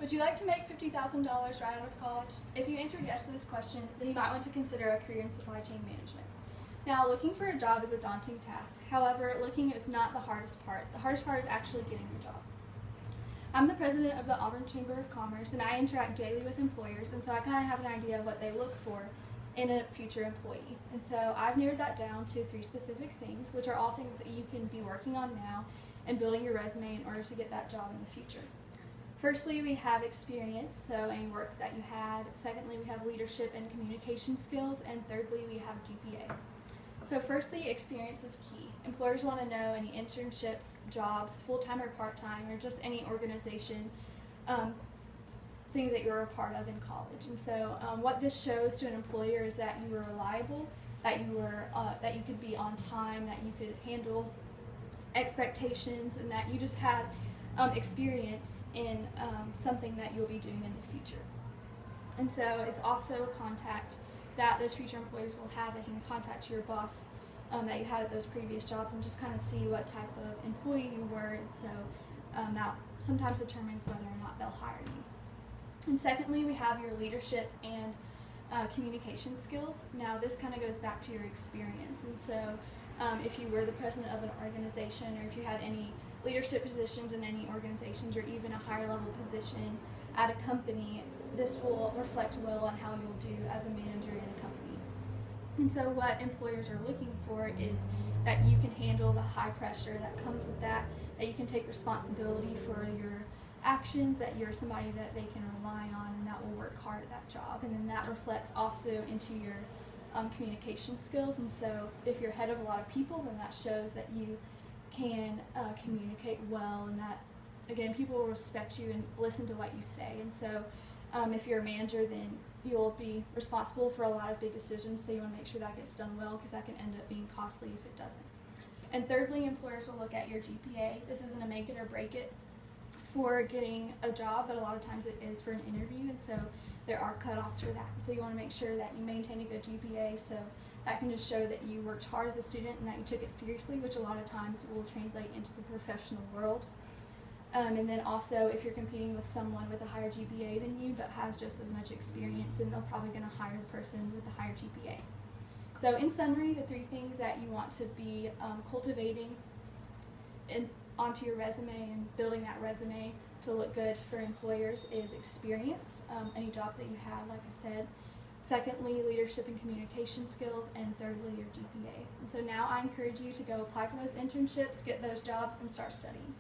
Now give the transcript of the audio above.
Would you like to make $50,000 right out of college? If you answered yes to this question, then you might want to consider a career in supply chain management. Now, looking for a job is a daunting task. However, looking is not the hardest part. The hardest part is actually getting the job. I'm the president of the Auburn Chamber of Commerce, and I interact daily with employers, and so I kind of have an idea of what they look for in a future employee. And so I've narrowed that down to 3 specific things, which are all things that you can be working on now and building your resume in order to get that job in the future. Firstly, we have experience, so any work that you had. Secondly, we have leadership and communication skills. And thirdly, we have GPA. So firstly, experience is key. Employers want to know any internships, jobs, full-time or part-time, or just any organization, things that you're a part of in college. And so what this shows to an employer is that you were reliable, that you could be on time, that you could handle expectations, and that you just had experience in something that you'll be doing in the future. And so it's also a contact that those future employees will have. They can contact your boss that you had at those previous jobs and just kind of see what type of employee you were. And so that sometimes determines whether or not they'll hire you. And secondly, we have your leadership and communication skills. Now this kind of goes back to your experience. And so if you were the president of an organization, or if you had any leadership positions in any organizations, or even a higher level position at a company, this will reflect well on how you'll do as a manager in a company. And so what employers are looking for is that you can handle the high pressure that comes with that you can take responsibility for your actions, that you're somebody that they can rely on and that will work hard at that job. And then that reflects also into your communication skills. And so if you're head of a lot of people, then that shows that you can communicate well, and that, again, people will respect you and listen to what you say. And so if you're a manager, then you'll be responsible for a lot of big decisions, so you want to make sure that gets done well, because that can end up being costly if it doesn't. And thirdly, employers will look at your GPA. This isn't a make it or break it for getting a job, but a lot of times it is for an interview, and so there are cutoffs for that. So you want to make sure that you maintain a good GPA, so that can just show that you worked hard as a student and that you took it seriously, which a lot of times will translate into the professional world. And then also, if you're competing with someone with a higher GPA than you but has just as much experience, then they're probably going to hire the person with the higher GPA. So in summary, the 3 things that you want to be cultivating onto your resume and building that resume to look good for employers is experience, any jobs that you had, like I said. Secondly, leadership and communication skills, and thirdly, your GPA. And so now I encourage you to go apply for those internships, get those jobs, and start studying.